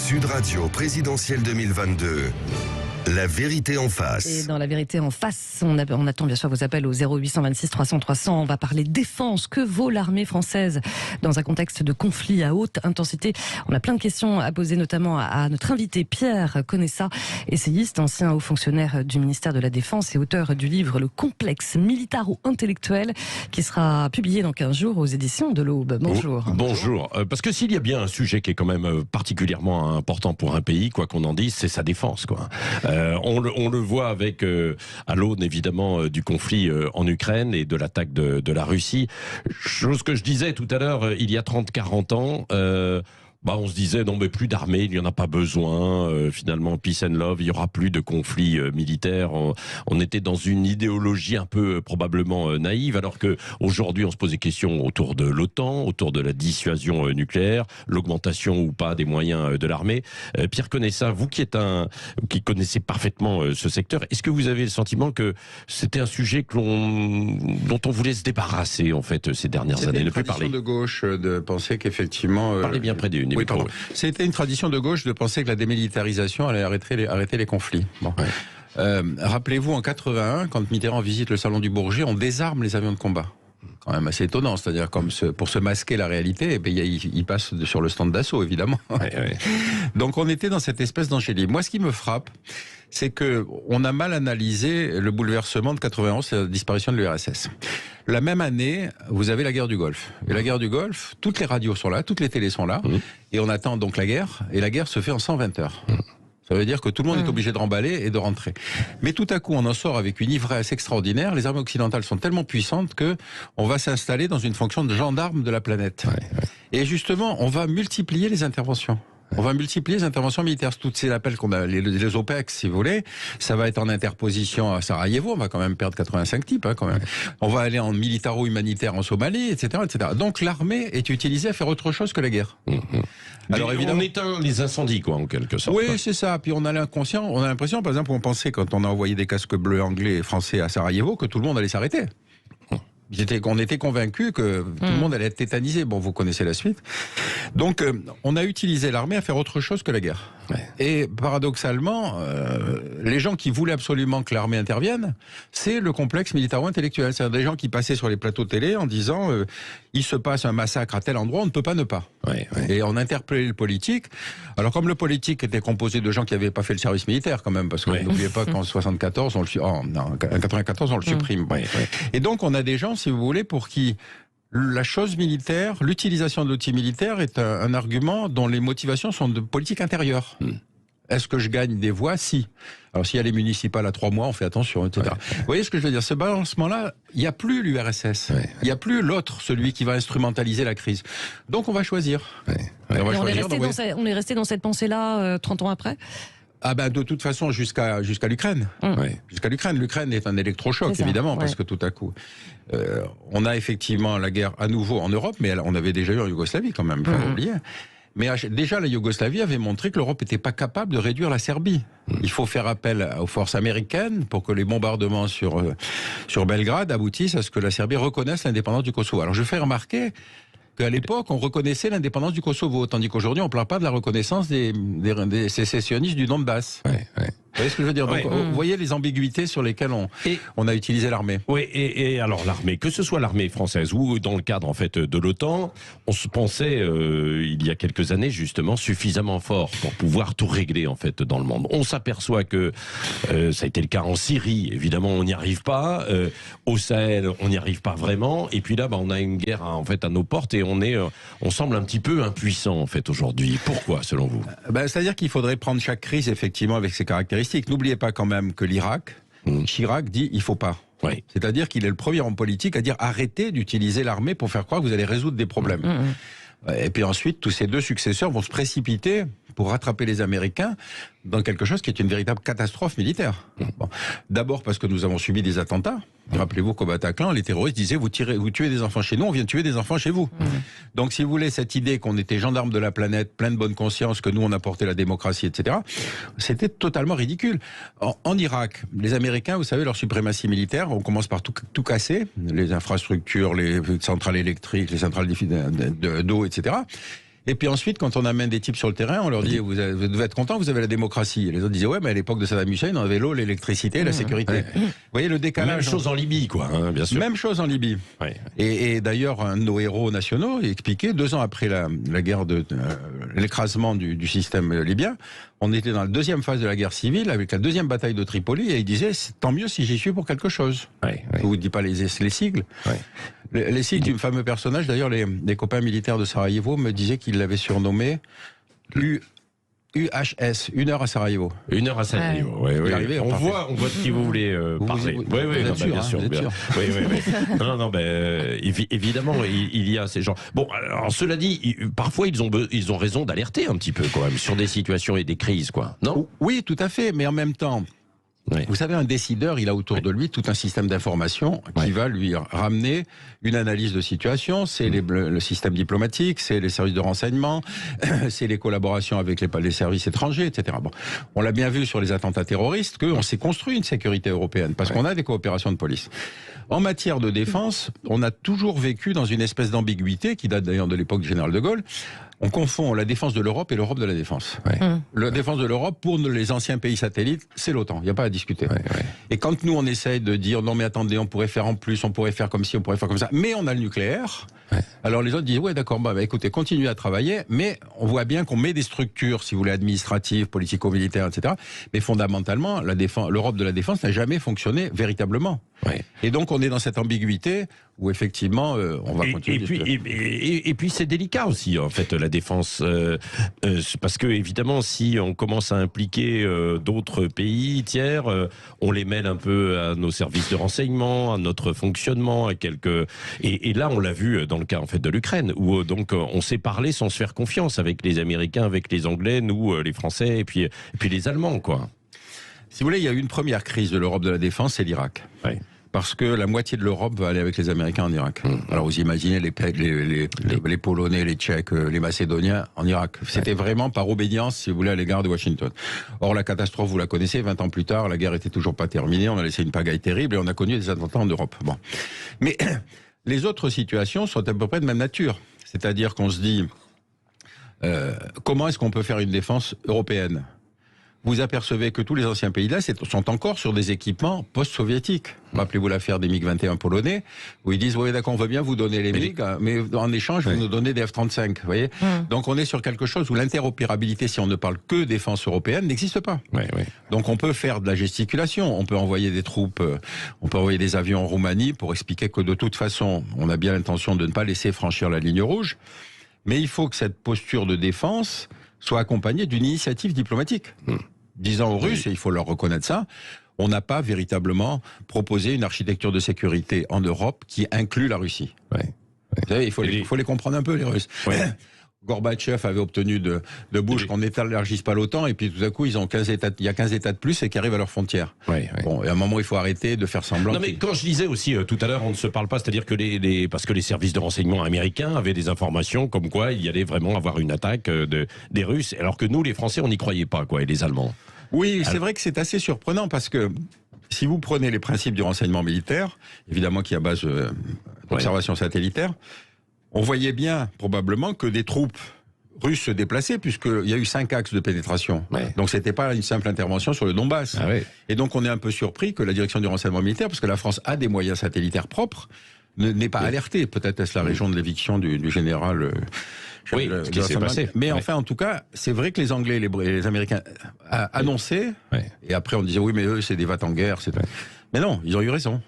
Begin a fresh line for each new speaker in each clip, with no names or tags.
Sud Radio présidentielle 2022. La vérité en face.
Et dans la vérité en face, on attend bien sûr vos appels au 0826 300 300. On va parler défense. Que vaut l'armée française dans un contexte de conflit à haute intensité? On a plein de questions à poser, notamment à notre invité Pierre Conessa, essayiste, ancien haut fonctionnaire du ministère de la Défense et auteur du livre Le complexe militaro-intellectuel, qui sera publié dans 15 jours aux éditions de l'Aube. Bonjour.
Bonjour. Parce que s'il y a bien un sujet qui est quand même particulièrement important pour un pays, quoi qu'on en dise, c'est sa défense, quoi. On le voit avec, à l'aune évidemment du conflit en Ukraine et de l'attaque de la Russie. Chose que je disais tout à l'heure, il y a 30-40 ans, on se disait non mais plus d'armée, il n'y en a pas besoin, finalement peace and love, il n'y aura plus de conflits militaires. On était dans une idéologie un peu probablement naïve, alors que aujourd'hui on se pose des questions autour de l'OTAN, autour de la dissuasion nucléaire, l'augmentation ou pas des moyens de l'armée. Pierre Conessa, vous qui connaissez parfaitement ce secteur, est-ce que vous avez le sentiment que c'était un sujet dont on voulait se débarrasser en fait ces dernières années, ne plus parler?
C'était une tradition de gauche de penser qu'effectivement...
Parlez bien près d'une.
Oui, pardon. C'était une tradition de gauche de penser que la démilitarisation allait arrêter les conflits. Bon. Rappelez-vous, en 81, quand Mitterrand visite le salon du Bourget, on désarme les avions de combat. Quand même assez étonnant, c'est-à-dire pour se masquer la réalité, et bien, il passe sur le stand d'assaut, évidemment. Ouais. Donc on était dans cette espèce d'angélisme. Moi, ce qui me frappe, c'est que on a mal analysé le bouleversement de 91, c'est la disparition de l'URSS. La même année, vous avez la guerre du Golfe. Et la guerre du Golfe, toutes les radios sont là, toutes les télés sont là, et on attend donc la guerre, et la guerre se fait en 120 heures. Ça veut dire que tout le monde est obligé de remballer et de rentrer. Mais tout à coup, on en sort avec une ivresse extraordinaire. Les armées occidentales sont tellement puissantes que on va s'installer dans une fonction de gendarme de la planète. Et justement, on va multiplier les interventions. On va multiplier les interventions militaires. Toutes ces appels qu'on a, les OPEX, si vous voulez, ça va être en interposition à Sarajevo. On va quand même perdre 85 types, quand même. On va aller en militaro-humanitaire en Somalie, etc., etc. Donc l'armée est utilisée à faire autre chose que la guerre.
Alors évidemment, on éteint les incendies, quoi, en quelque sorte.
Oui, c'est ça. Puis on a l'impression, par exemple, on pensait quand on a envoyé des casques bleus anglais et français à Sarajevo que tout le monde allait s'arrêter. On était convaincus que tout le monde allait être tétanisé. Bon, vous connaissez la suite. Donc, on a utilisé l'armée à faire autre chose que la guerre. Et paradoxalement, les gens qui voulaient absolument que l'armée intervienne, c'est le complexe militaro-intellectuel. C'est-à-dire des gens qui passaient sur les plateaux télé en disant il se passe un massacre à tel endroit, on ne peut pas ne pas. Et on interpellait le politique. Alors, comme le politique était composé de gens qui n'avaient pas fait le service militaire, quand même, parce que n'oubliez pas qu'en 74, en 94, on le supprime. Et donc, on a des gens, si vous voulez, pour qui la chose militaire, l'utilisation de l'outil militaire est un argument dont les motivations sont de politique intérieure. Est-ce que je gagne des voix? Si. Alors s'il y a les municipales à 3 mois, on fait attention, etc. Vous voyez ce que je veux dire? Ce balancement-là, il n'y a plus l'URSS. Il n'y a plus l'autre, celui qui va instrumentaliser la crise. Donc on va choisir.
On est resté dans cette pensée-là 30 ans après?
Ah ben de toute façon jusqu'à l'Ukraine. Jusqu'à l'Ukraine. L'Ukraine est un électrochoc, évidemment, parce que tout à coup, on a effectivement la guerre à nouveau en Europe, mais on avait déjà eu en Yougoslavie quand même, il faut pas oublier. Mais déjà, la Yougoslavie avait montré que l'Europe n'était pas capable de réduire la Serbie. Il faut faire appel aux forces américaines pour que les bombardements sur Belgrade aboutissent à ce que la Serbie reconnaisse l'indépendance du Kosovo. Alors je fais remarquer qu'à l'époque, on reconnaissait l'indépendance du Kosovo, tandis qu'aujourd'hui, on ne parle pas de la reconnaissance des sécessionnistes du Donbass. Vous voyez ce que je veux dire? Donc, vous voyez les ambiguïtés sur lesquelles on a utilisé l'armée.
Oui, et alors l'armée, que ce soit l'armée française ou dans le cadre en fait de l'OTAN, on se pensait il y a quelques années justement suffisamment fort pour pouvoir tout régler en fait dans le monde. On s'aperçoit que ça a été le cas en Syrie, évidemment on n'y arrive pas. Au Sahel, on n'y arrive pas vraiment. Et puis là, on a une guerre en fait à nos portes et on semble un petit peu impuissant en fait aujourd'hui. Pourquoi, selon vous?
C'est-à-dire qu'il faudrait prendre chaque crise effectivement avec ses caractéristiques. N'oubliez pas quand même que l'Irak, Chirac dit il faut pas. C'est-à-dire qu'il est le premier homme politique à dire arrêtez d'utiliser l'armée pour faire croire que vous allez résoudre des problèmes. Et puis ensuite, tous ces deux successeurs vont se précipiter pour rattraper les Américains dans quelque chose qui est une véritable catastrophe militaire. Bon. D'abord parce que nous avons subi des attentats. Rappelez-vous qu'au Bataclan, les terroristes disaient vous tuez des enfants chez nous, on vient tuer des enfants chez vous. Donc si vous voulez, cette idée qu'on était gendarmes de la planète, plein de bonne conscience, que nous on apportait la démocratie, etc., c'était totalement ridicule. En Irak, les Américains, vous savez, leur suprématie militaire, on commence par tout casser, les infrastructures, les centrales électriques, les centrales d'eau, etc. Et puis ensuite, quand on amène des types sur le terrain, on leur dit vous devez être content, vous avez la démocratie. Et les autres disaient ouais, mais à l'époque de Saddam Hussein, on avait l'eau, l'électricité, la sécurité. Vous voyez le décalage.
Même chose en Libye, quoi, hein, bien sûr.
Même chose en Libye.
Ouais.
Et d'ailleurs, un de nos héros nationaux expliquait 2 ans après la guerre de l'écrasement du système libyen, on était dans la 2e phase de la guerre civile avec la 2e bataille de Tripoli, et il disait tant mieux si j'y suis pour quelque chose. Je vous dis pas les sigles. Les sigles du fameux personnage, d'ailleurs, les copains militaires de Sarajevo me disaient qu'ils l'avaient surnommé UHS, 1 heure à Sarajevo.
1 heure à Sarajevo, oui. On voit de qui vous voulez parler. Bien sûr. Non, évidemment, il y a ces gens. Bon, alors cela dit, parfois ils ont raison d'alerter un petit peu quand même sur des situations et des crises, quoi. Non ?
Oui, tout à fait, mais en même temps. Oui. Vous savez, un décideur, il a autour de lui tout un système d'information qui va lui ramener une analyse de situation. C'est le système diplomatique, c'est les services de renseignement, c'est les collaborations avec les services étrangers, etc. Bon, on l'a bien vu sur les attentats terroristes qu'on s'est construit une sécurité européenne parce qu'on a des coopérations de police. En matière de défense, on a toujours vécu dans une espèce d'ambiguïté qui date d'ailleurs de l'époque du général de Gaulle. On confond la défense de l'Europe et l'Europe de la défense. La défense de l'Europe, pour les anciens pays satellites, c'est l'OTAN. Il n'y a pas à discuter. Et quand nous, on essaye de dire, non mais attendez, on pourrait faire en plus, on pourrait faire comme ci, on pourrait faire comme ça, mais on a le nucléaire, alors les autres disent, ouais d'accord, écoutez, continuez à travailler, mais on voit bien qu'on met des structures, si vous voulez, administratives, politico-militaires, etc. Mais fondamentalement, l'Europe de la défense n'a jamais fonctionné véritablement. Et donc on est dans cette ambiguïté où effectivement on va continuer.
Et puis c'est délicat aussi en fait la défense parce que évidemment si on commence à impliquer d'autres pays tiers, on les mêle un peu à nos services de renseignement, à notre fonctionnement, à quelques et là on l'a vu dans le cas en fait de l'Ukraine où donc on s'est parlé sans se faire confiance avec les Américains, avec les Anglais, nous les Français et puis les Allemands quoi.
Si vous voulez, il y a eu une première crise de l'Europe de la défense, c'est l'Irak. Parce que la moitié de l'Europe va aller avec les Américains en Irak. Alors vous imaginez les Polonais, les Tchèques, les Macédoniens en Irak. C'était vraiment par obédience, si vous voulez, à l'égard de Washington. Or la catastrophe, vous la connaissez, 20 ans plus tard, la guerre était toujours pas terminée, on a laissé une pagaille terrible et on a connu des attentats en Europe. Bon. Mais les autres situations sont à peu près de même nature. C'est-à-dire qu'on se dit, comment est-ce qu'on peut faire une défense européenne ? Vous apercevez que tous les anciens pays là sont encore sur des équipements post-soviétiques. Rappelez-vous l'affaire des MiG-21 polonais, où ils disent oui d'accord, on veut bien vous donner les MiG, mais en échange vous nous donnez des F-35. Vous voyez. Donc on est sur quelque chose où l'interopérabilité, si on ne parle que défense européenne, n'existe pas. Donc on peut faire de la gesticulation, on peut envoyer des troupes, on peut envoyer des avions en Roumanie pour expliquer que de toute façon, on a bien l'intention de ne pas laisser franchir la ligne rouge, mais il faut que cette posture de défense soit accompagnée d'une initiative diplomatique. Disant aux Russes, et il faut leur reconnaître ça, on n'a pas véritablement proposé une architecture de sécurité en Europe qui inclut la Russie. Vous savez, il faut les comprendre un peu, les Russes. Gorbatchev avait obtenu de Bush qu'on n'élargisse pas l'OTAN, et puis tout à coup, il y a 15 États de plus et qui arrivent à leurs frontières. Bon, et à un moment, il faut arrêter de faire semblant.
Non, mais quand je disais aussi tout à l'heure, on ne se parle pas, c'est-à-dire que parce que les services de renseignement américains avaient des informations comme quoi il y allait vraiment avoir une attaque des Russes, alors que nous, les Français, on n'y croyait pas, quoi, et les Allemands.
Oui, c'est vrai que c'est assez surprenant parce que si vous prenez les principes du renseignement militaire, évidemment qui est à base d'observation satellitaire, on voyait bien probablement que des troupes russes se déplaçaient puisqu'il y a eu 5 axes de pénétration. Donc c'était pas une simple intervention sur le Donbass. Et donc on est un peu surpris que la direction du renseignement militaire, parce que la France a des moyens satellitaires propres, n'est pas alertée. Peut-être est-ce la région de l'éviction du général...
ce qui s'est passé.
Mais enfin, en tout cas, c'est vrai que les Anglais et les Américains annonçaient, et après on disait oui, mais eux, c'est des vats en guerre. Mais non, ils ont eu raison.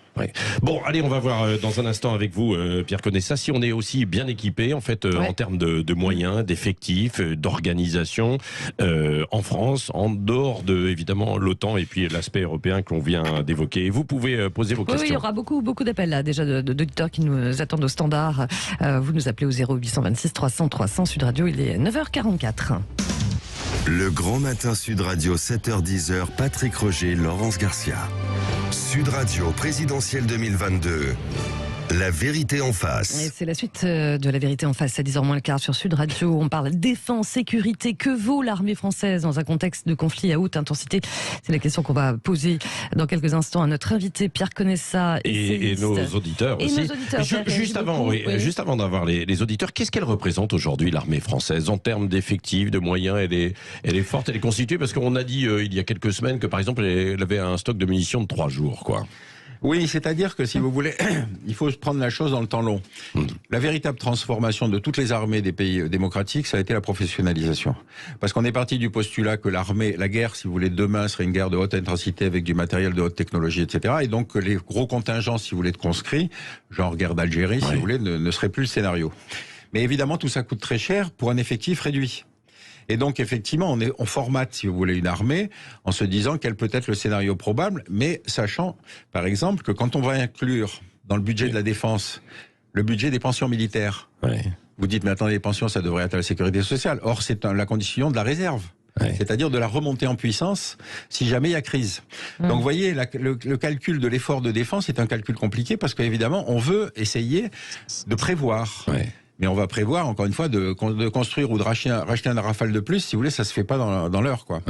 Bon, allez, on va voir dans un instant avec vous, Pierre Conessa, si on est aussi bien équipé, en fait, en termes de moyens, d'effectifs, d'organisation, en France, en dehors de, évidemment, l'OTAN et puis l'aspect européen que l'on vient d'évoquer. Vous pouvez poser vos questions.
Oui, il y aura beaucoup d'appels là, déjà, d'auditeurs qui nous attendent au standard. Vous nous appelez au 0826 300 300. Sud Radio, il est 9h44.
Le Grand Matin Sud Radio, 7h-10h, Patrick Roger, Laurence Garcia. Sud Radio présidentielle 2022. La vérité en
Et
face.
c'est la suite de La vérité en face, à 10h moins le quart sur Sud Radio. On parle défense, sécurité. Que vaut l'armée française dans un contexte de conflit à haute intensité? C'est la question qu'on va poser dans quelques instants à notre invité Pierre Conessa.
Et nos auditeurs
Et
aussi.
nos auditeurs, ça réagit
Juste avant,
beaucoup, oui.
juste avant d'avoir les auditeurs, qu'est-ce qu'elle représente aujourd'hui, l'armée française, en termes d'effectifs, de moyens? Elle est forte, elle est constituée, parce qu'on a dit il y a quelques semaines que, par exemple, elle avait un stock de munitions de 3 jours, quoi.
Oui, c'est-à-dire que si vous voulez, il faut prendre la chose dans le temps long. La véritable transformation de toutes les armées des pays démocratiques, ça a été la professionnalisation. Parce qu'on est parti du postulat que l'armée, la guerre, si vous voulez, demain serait une guerre de haute intensité avec du matériel de haute technologie, etc. Et donc que les gros contingents, si vous voulez, de conscrits, genre guerre d'Algérie, si vous voulez, ne seraient plus le scénario. Mais évidemment, tout ça coûte très cher pour un effectif réduit. Et donc, effectivement, on formate, si vous voulez, une armée en se disant quel peut être le scénario probable, mais sachant, par exemple, que quand on va inclure dans le budget de la défense le budget des pensions militaires, vous dites, mais attendez, les pensions, ça devrait être à la sécurité sociale. Or, c'est la condition de la réserve. C'est-à-dire de la remontée en puissance si jamais il y a crise. Donc vous voyez, le calcul de l'effort de défense est un calcul compliqué parce qu'évidemment, on veut essayer de prévoir. Mais on va prévoir, encore une fois, de construire ou de racheter un Rafale de plus, si vous voulez, ça se fait pas dans l'heure, quoi.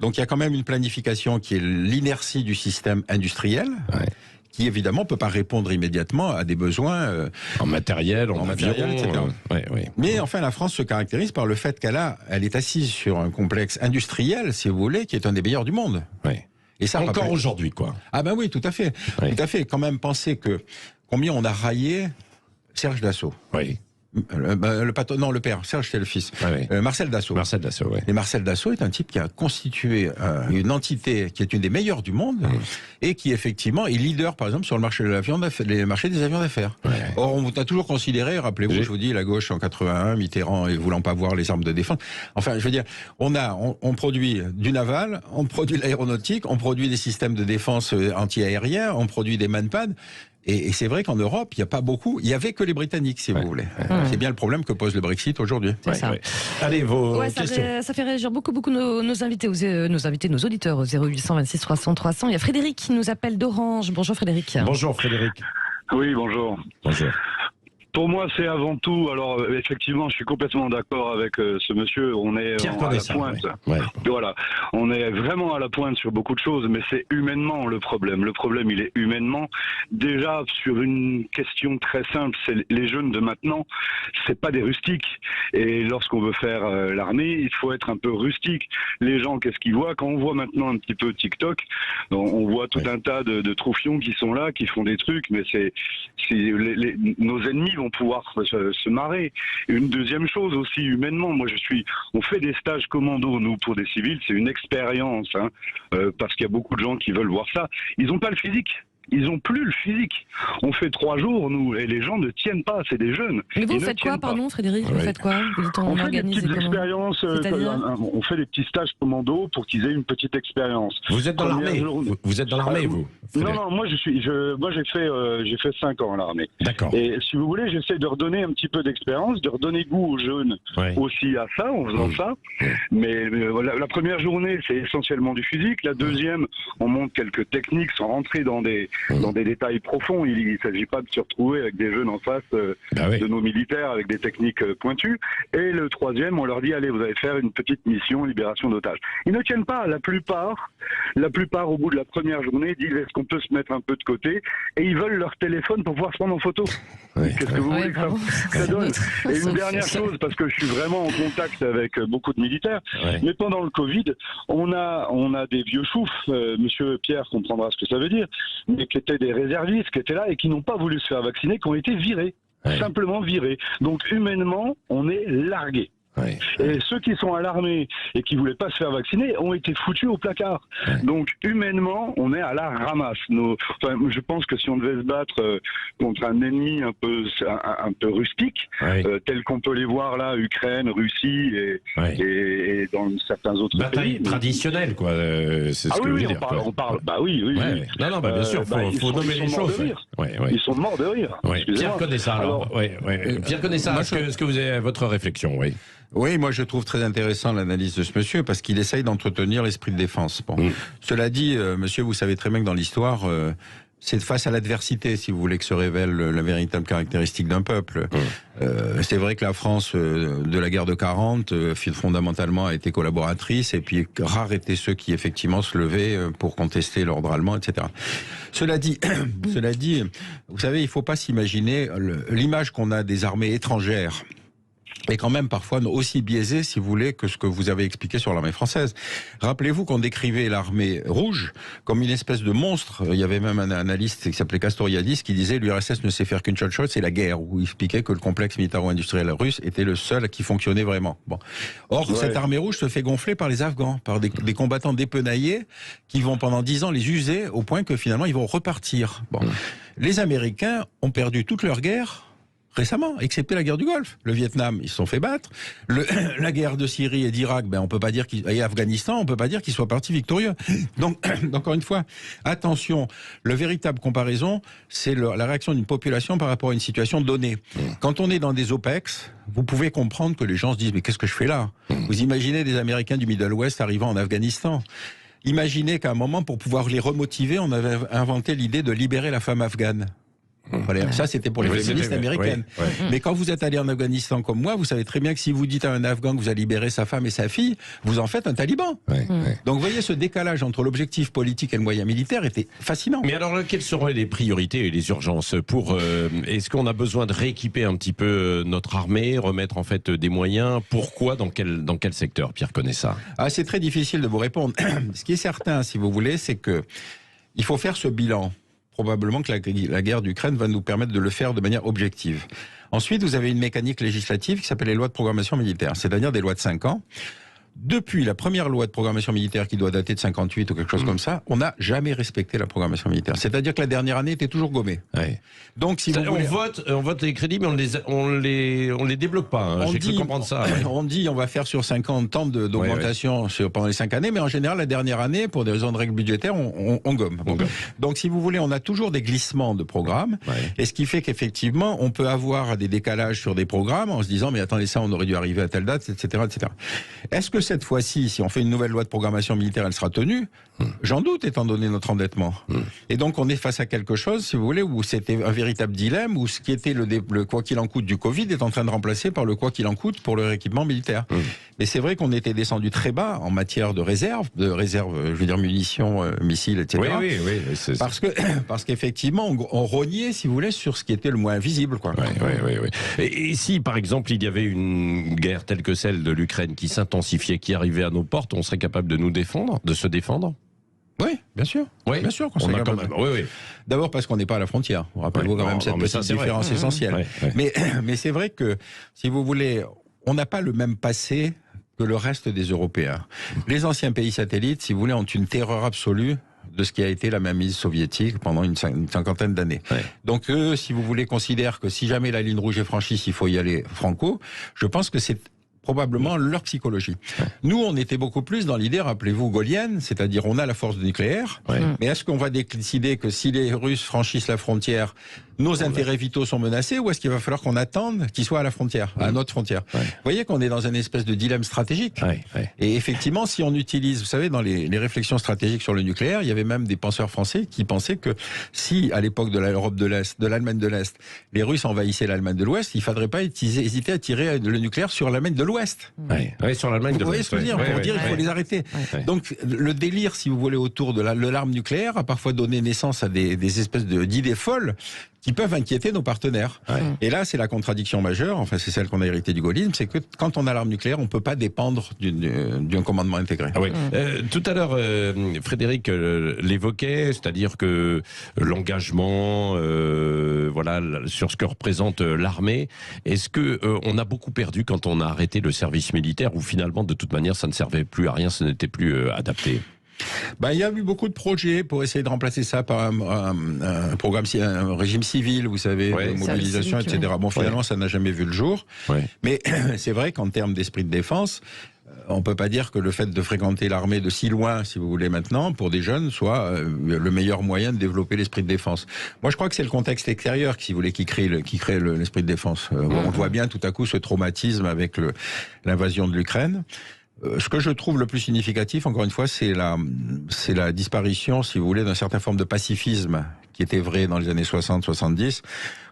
Donc il y a quand même une planification qui est l'inertie du système industriel, qui évidemment peut pas répondre immédiatement à des besoins
en matériel, en avion,
etc. Mais enfin, la France se caractérise par le fait elle est assise sur un complexe industriel, si vous voulez, qui est un des meilleurs du monde. Et ça,
encore aujourd'hui, quoi.
Ah ben oui, tout à fait. Tout à fait. Quand même penser que combien on a raillé Serge Dassault. Le père, Serge, c'est le fils. Marcel Dassault.
Marcel Dassault,
Et Marcel Dassault est un type qui a constitué une entité qui est une des meilleures du monde et qui, effectivement, est leader, par exemple, sur le marché les marchés des avions d'affaires. Or, on a toujours considéré, rappelez-vous, je vous dis, la gauche en 81, Mitterrand et voulant pas voir les armes de défense. Enfin, je veux dire, on produit du naval, on produit de l'aéronautique, on produit des systèmes de défense anti-aériens, on produit des manpads. Et c'est vrai qu'en Europe, il n'y a pas beaucoup. Il n'y avait que les Britanniques, si vous voulez. C'est bien le problème que pose le Brexit aujourd'hui.
Allez, vos questions.
Ça fait réagir beaucoup nos invités, nos auditeurs au 0800 26 300 300. Il y a Frédéric qui nous appelle d'Orange. Bonjour Frédéric.
Bonjour Frédéric.
Oui, bonjour.
Bonjour.
Pour moi, c'est avant tout, alors effectivement, je suis complètement d'accord avec ce monsieur, on est à la pointe. Voilà, on est vraiment à la pointe sur beaucoup de choses, mais c'est humainement le problème. Le problème, il est humainement. Déjà, sur une question très simple, c'est les jeunes de maintenant, c'est pas des rustiques. Et lorsqu'on veut faire l'armée, il faut être un peu rustique. Les gens, qu'est-ce qu'ils voient? Quand on voit maintenant un petit peu TikTok, on voit tout un tas de troufions qui sont là, qui font des trucs, mais nos ennemis vont pouvoir se marrer. Une deuxième chose aussi, humainement, on fait des stages commando, nous, pour des civils, c'est une expérience, parce qu'il y a beaucoup de gens qui veulent voir ça. Ils n'ont pas le physique. Ils n'ont plus le physique. On fait 3 jours, nous, et les gens ne tiennent pas. C'est des jeunes.
Mais vous faites quoi, pardon, Frédéric? Vous faites quoi?
On fait des petites expériences. On fait des petits stages commando pour qu'ils aient une petite expérience.
Vous êtes dans l'armée. Vous êtes dans l'armée, vous?
Non, moi j'ai fait 5 ans à l'armée.
D'accord.
Et si vous voulez, j'essaie de redonner un petit peu d'expérience, de redonner goût aux jeunes aussi à ça, en faisant ça. Mais la première journée, c'est essentiellement du physique. La deuxième, on montre quelques techniques sans rentrer dans des détails profonds. Il ne s'agit pas de se retrouver avec des jeunes en face de nos militaires avec des techniques pointues. Et le troisième, on leur dit, allez, vous allez faire une petite mission libération d'otages. Ils ne tiennent pas. La plupart, au bout de la première journée, disent, est-ce qu'on peut se mettre un peu de côté? Et ils veulent leur téléphone pour pouvoir se prendre en photo. Qu'est-ce que vous voulez que ça donne? Et une dernière chose, parce que je suis vraiment en contact avec beaucoup de militaires, mais pendant le Covid, on a des vieux choufs, monsieur Pierre comprendra ce que ça veut dire, mais qui étaient des réservistes, qui étaient là et qui n'ont pas voulu se faire vacciner, qui ont été virés. Simplement virés. Donc humainement, on est largués. Et ceux qui sont à l'armée et qui voulaient pas se faire vacciner ont été foutus au placard. Donc humainement, on est à la ramasse. Je pense que si on devait se battre contre un ennemi un peu rustique, tel qu'on peut les voir là, Ukraine, Russie et dans certains autres
bataille
pays.
traditionnelle, quoi. C'est ce que vous dire.
On parle. Bah oui.
Non, bien sûr, faut nommer les choses.
Ils sont morts de rire.
Pierre Conessa, alors. Pierre Conessa, est-ce que vous avez votre réflexion?
Oui, moi je trouve très intéressant l'analyse de ce monsieur parce qu'il essaye d'entretenir l'esprit de défense. Cela dit, monsieur, vous savez très bien que dans l'histoire, c'est face à l'adversité, si vous voulez, que se révèle la véritable caractéristique d'un peuple. C'est vrai que la France, de la guerre de 40, fondamentalement a été collaboratrice, et puis rares étaient ceux qui effectivement se levaient pour contester l'ordre allemand, etc. Cela dit, vous savez, il ne faut pas s'imaginer l'image qu'on a des armées étrangères est quand même parfois aussi biaisé, si vous voulez, que ce que vous avez expliqué sur l'armée française. Rappelez-vous qu'on décrivait l'armée rouge comme une espèce de monstre. Il y avait même un analyste qui s'appelait Castoriadis qui disait l'URSS ne sait faire qu'une seule chose, c'est la guerre, où il expliquait que le complexe militaro-industriel russe était le seul qui fonctionnait vraiment. Bon. Or, cette armée rouge se fait gonfler par les Afghans, par des combattants dépenaillés qui vont pendant 10 ans les user au point que finalement ils vont repartir. Bon. Les Américains ont perdu toute leur guerre récemment, excepté la guerre du Golfe. Le Vietnam, ils se sont fait battre. La guerre de Syrie et d'Irak, on peut pas dire et Afghanistan, on peut pas dire qu'ils soient partis victorieux. Donc, encore une fois, attention, le véritable comparaison, c'est la réaction d'une population par rapport à une situation donnée. Quand on est dans des OPEX, vous pouvez comprendre que les gens se disent, mais qu'est-ce que je fais là? Vous imaginez des Américains du Middle West arrivant en Afghanistan. Imaginez qu'à un moment, pour pouvoir les remotiver, on avait inventé l'idée de libérer la femme afghane. Voilà, ça c'était pour les féministes américaines. Mais quand vous êtes allé en Afghanistan comme moi, vous savez très bien que si vous dites à un Afghan que vous allez libérer sa femme et sa fille, vous en faites un taliban. Donc vous voyez, ce décalage entre l'objectif politique et le moyen militaire était fascinant.
Mais alors, quelles seront les priorités et les urgences pour est-ce qu'on a besoin de rééquiper un petit peu notre armée, remettre en fait des moyens? Pourquoi? Dans quel secteur, Pierre Conessa?
C'est très difficile de vous répondre. Ce qui est certain, si vous voulez, c'est que il faut faire ce bilan. Probablement que la guerre d'Ukraine va nous permettre de le faire de manière objective. Ensuite, vous avez une mécanique législative qui s'appelle les lois de programmation militaire, c'est-à-dire des lois de 5 ans. Depuis la première loi de programmation militaire qui doit dater de 58 ou quelque chose comme ça, on n'a jamais respecté la programmation militaire. C'est-à-dire que la dernière année était toujours gommée. Donc, si vous voulez...
on vote les crédits, mais on les débloque pas. J'ai cru comprendre ça.
On dit on va faire sur 50 ans d'augmentation pendant les 5 années, mais en général, la dernière année, pour des raisons de règles budgétaires, on gomme. Donc, si vous voulez, on a toujours des glissements de programmes, et ce qui fait qu'effectivement, on peut avoir des décalages sur des programmes en se disant, mais attendez, ça, on aurait dû arriver à telle date, etc., etc. Est-ce que cette fois-ci, si on fait une nouvelle loi de programmation militaire, elle sera tenue? J'en doute, étant donné notre endettement. Et donc, on est face à quelque chose, si vous voulez, où c'était un véritable dilemme, où ce qui était le quoi qu'il en coûte du Covid est en train de remplacer par le quoi qu'il en coûte pour le rééquipement militaire. Mais c'est vrai qu'on était descendu très bas en matière de réserve, je veux dire munitions, missiles, etc.
Oui.
Parce qu'effectivement, on rognait, si vous voulez, sur ce qui était le moins visible, quoi.
Et si, par exemple, il y avait une guerre telle que celle de l'Ukraine qui s'intensifiait, qui arrivait à nos portes, on serait capable de se défendre?
Oui, bien sûr. Bien sûr qu'on serait capable. D'abord parce qu'on n'est pas à la frontière. Rappelez-vous quand même cette petite différence essentielle. Mais c'est vrai que, si vous voulez, on n'a pas le même passé que le reste des Européens. Les anciens pays satellites, si vous voulez, ont une terreur absolue de ce qui a été la mainmise soviétique pendant une cinquantaine d'années. Donc eux, si vous voulez, considèrent que si jamais la ligne rouge est franchie, il faut y aller franco. Je pense que c'est probablement leur psychologie. Nous, on était beaucoup plus dans l'idée, rappelez-vous, gaulienne, c'est-à-dire on a la force nucléaire, mais est-ce qu'on va décider que si les Russes franchissent la frontière, nos intérêts vitaux sont menacés, ou est-ce qu'il va falloir qu'on attende qu'ils soient à la frontière, à notre frontière? Vous voyez qu'on est dans une espèce de dilemme stratégique. Et effectivement, si on utilise, vous savez, dans les réflexions stratégiques sur le nucléaire, il y avait même des penseurs français qui pensaient que si, à l'époque de l'Europe de l'Est, de l'Allemagne de l'Est, les Russes envahissaient l'Allemagne de l'Ouest, il ne faudrait pas hésiter à tirer le nucléaire sur l'Allemagne de l'Ouest.
Sur l'Allemagne de l'Ouest.
Vous voyez ce que je veux dire? Pour dire qu'il faut les arrêter. Donc, le délire, si vous voulez, autour de l'arme nucléaire a parfois donné naissance à des espèces d'idées folles qui peuvent inquiéter nos partenaires. Et là, c'est la contradiction majeure, enfin c'est celle qu'on a héritée du gaullisme, c'est que quand on a l'arme nucléaire, on ne peut pas dépendre d'un commandement intégré.
Tout à l'heure, Frédéric l'évoquait, c'est-à-dire que l'engagement, sur ce que représente l'armée, est-ce que on a beaucoup perdu quand on a arrêté le service militaire, ou finalement, de toute manière, ça ne servait plus à rien, ce n'était plus adapté?
Il y a eu beaucoup de projets pour essayer de remplacer ça par un programme, un régime civil, vous savez, de mobilisation, etc. Bon, finalement, ça n'a jamais vu le jour. Mais c'est vrai qu'en termes d'esprit de défense, on peut pas dire que le fait de fréquenter l'armée de si loin, si vous voulez maintenant, pour des jeunes, soit le meilleur moyen de développer l'esprit de défense. Moi, je crois que c'est le contexte extérieur, si vous voulez, qui crée l'esprit de défense. On voit bien tout à coup ce traumatisme avec l'invasion de l'Ukraine. Ce que je trouve le plus significatif, encore une fois, c'est la disparition, si vous voulez, d'une certaine forme de pacifisme qui était vrai dans les années 60-70,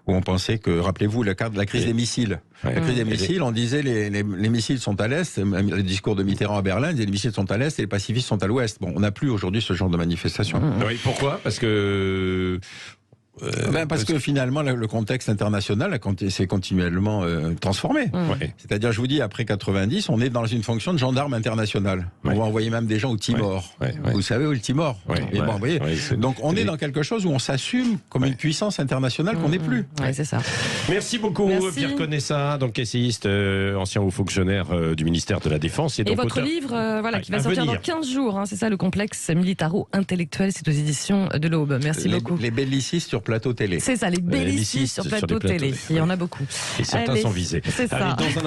où on pensait que, rappelez-vous, la crise des missiles. La crise des missiles, on disait les missiles sont à l'Est, le discours de Mitterrand à Berlin disait les missiles sont à l'Est et les pacifistes sont à l'Ouest. Bon, on n'a plus aujourd'hui ce genre de manifestation.
Oui, pourquoi ? Parce que...
parce que finalement, le contexte international s'est continuellement transformé. C'est-à-dire, je vous dis, après 90, on est dans une fonction de gendarme international. On va envoyer même des gens au Timor. Vous savez où est le Timor ? Vous voyez. Donc, on est dans quelque chose où on s'assume comme une puissance internationale qu'on n'est plus.
C'est ça.
Merci beaucoup, Pierre Conessa, donc essayiste, ancien haut fonctionnaire du ministère de la Défense.
Et votre livre, qui va sortir dans 15 jours, c'est ça, le complexe militaro-intellectuel, c'est aux éditions de l'Aube. Merci beaucoup.
Les bellicistes sur plateau télé.
C'est ça, les bellicistes sur plateau télé. Il y en a beaucoup.
Et certains sont visés.
C'est ça.